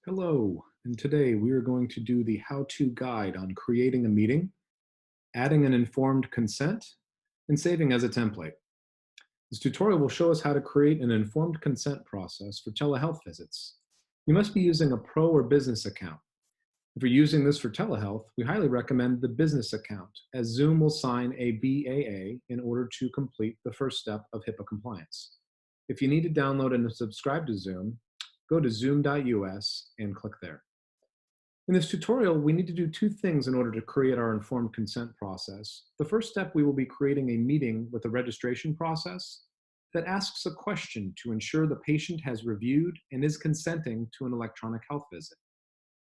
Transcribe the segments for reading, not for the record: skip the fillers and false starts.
Hello, and today we are going to do the how-to guide on creating a meeting, adding an informed consent, and saving as a template. This tutorial will show us how to create an informed consent process for telehealth visits. You must be using a pro or business account. If you're using this for telehealth, we highly recommend the business account, as Zoom will sign a BAA in order to complete the first step of HIPAA compliance. If you need to download and subscribe to Zoom, go to zoom.us and click there. In this tutorial, we need to do two things in order to create our informed consent process. The first step, we will be creating a meeting with a registration process that asks a question to ensure the patient has reviewed and is consenting to an electronic health visit.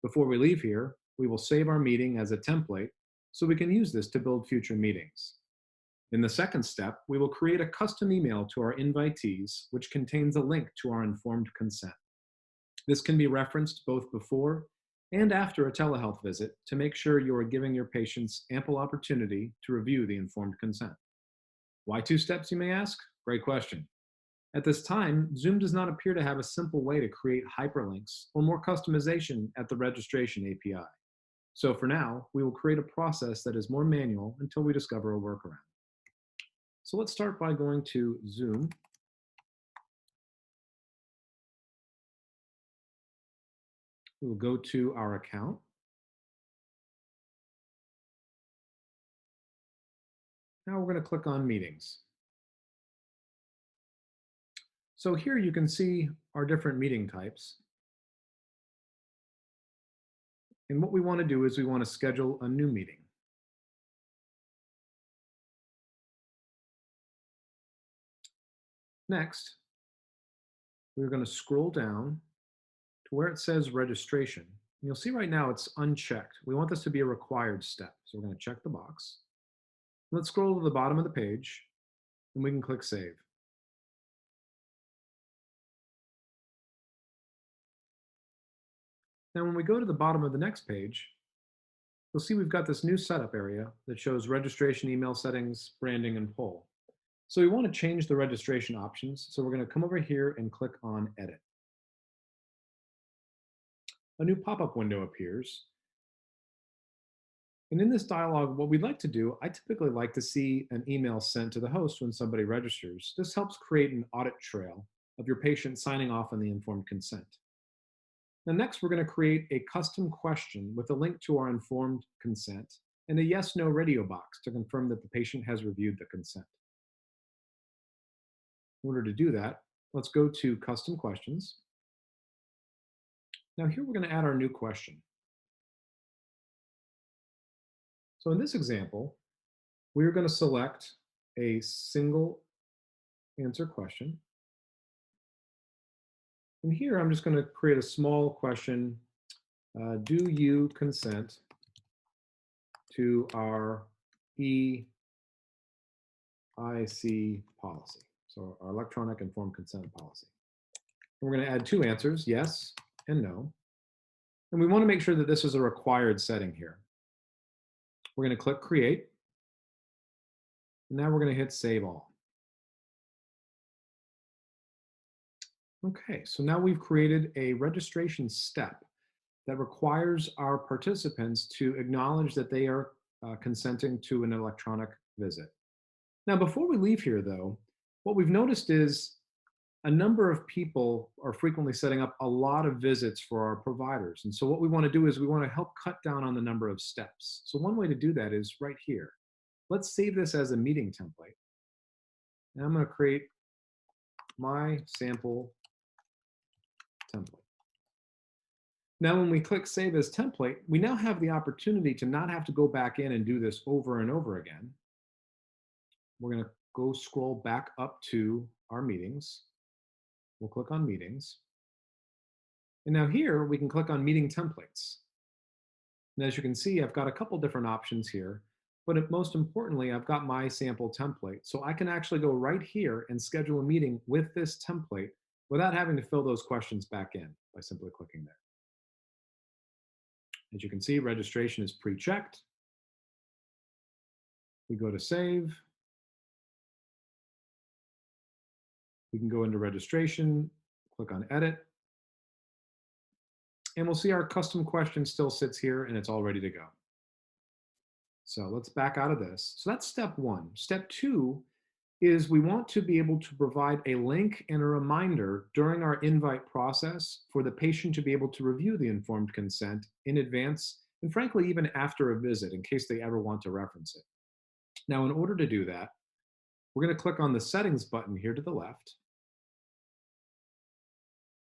Before we leave here, we will save our meeting as a template so we can use this to build future meetings. In the second step, we will create a custom email to our invitees, which contains a link to our informed consent. This can be referenced both before and after a telehealth visit to make sure you are giving your patients ample opportunity to review the informed consent. Why two steps, you may ask? Great question. At this time, Zoom does not appear to have a simple way to create hyperlinks or more customization at the registration API. So for now, we will create a process that is more manual until we discover a workaround. So let's start by going to Zoom. We will go to our account. Now we're going to click on Meetings. So here you can see our different meeting types. And what we want to do is we want to schedule a new meeting. Next, we're going to scroll down to where it says registration. And you'll see right now it's unchecked. We want this to be a required step. So we're going to check the box. Let's scroll to the bottom of the page and we can click Save. Now, when we go to the bottom of the next page, you'll see we've got this new setup area that shows registration, email settings, branding, and poll. So we want to change the registration options. So we're going to come over here and click on Edit. A new pop-up window appears. And in this dialog, what we'd like to do, I typically like to see an email sent to the host when somebody registers. This helps create an audit trail of your patient signing off on the informed consent. Now, next, we're going to create a custom question with a link to our informed consent and a yes/no radio box to confirm that the patient has reviewed the consent. In order to do that, let's go to Custom Questions. Now here we're going to add our new question. So in this example, we're going to select a single answer question. And here I'm just going to create a small question. Do you consent to our EIC policy? So our electronic informed consent policy. And we're going to add two answers, yes and no. And we want to make sure that this is a required setting here. We're going to click Create. And now we're going to hit Save All. Okay, so now we've created a registration step that requires our participants to acknowledge that they are consenting to an electronic visit. Now, before we leave here, though, what we've noticed is a number of people are frequently setting up a lot of visits for our providers. And so what we want to do is we want to help cut down on the number of steps. So one way to do that is right here. Let's save this as a meeting template. And I'm going to create my sample template. Now, when we click Save as Template, we now have the opportunity to not have to go back in and do this over and over again. We're going to go scroll back up to our meetings. We'll click on Meetings. And now here, we can click on Meeting Templates. And as you can see, I've got a couple different options here. But most importantly, I've got my sample template. So I can actually go right here and schedule a meeting with this template without having to fill those questions back in by simply clicking there. As you can see, registration is pre-checked. We go to Save. We can go into registration, click on Edit. And we'll see our custom question still sits here and it's all ready to go. So let's back out of this. So that's step one. Step two is we want to be able to provide a link and a reminder during our invite process for the patient to be able to review the informed consent in advance and frankly, even after a visit in case they ever want to reference it. Now, in order to do that, we're going to click on the settings button here to the left.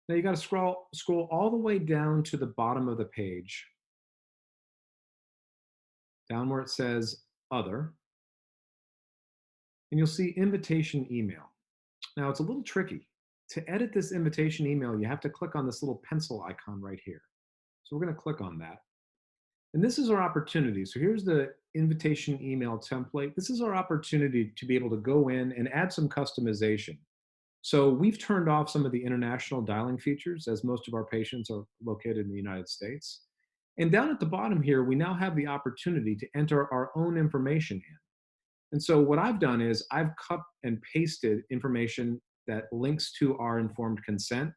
Now you got to scroll all the way down to the bottom of the page, down where it says other, and you'll see invitation email. Now it's a little tricky. To edit this invitation email, you have to click on this little pencil icon right here. So we're going to click on that. And this is our opportunity. So here's the invitation email template. This is our opportunity to be able to go in and add some customization. So we've turned off some of the international dialing features as most of our patients are located in the United States. And down at the bottom here, we now have the opportunity to enter our own information in. And so what I've done is I've cut and pasted information that links to our informed consent.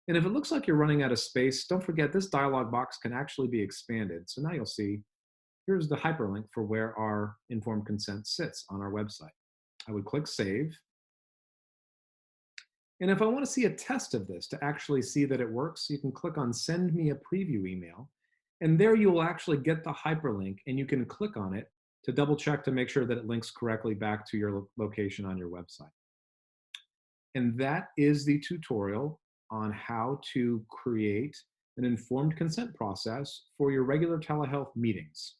And if it looks like you're running out of space, don't forget this dialog box can actually be expanded. So now you'll see, here's the hyperlink for where our informed consent sits on our website. I would click save. And if I want to see a test of this to actually see that it works, you can click on send me a preview email. And there you will actually get the hyperlink and you can click on it to double check to make sure that it links correctly back to your location on your website. And that is the tutorial on how to create an informed consent process for your regular telehealth meetings.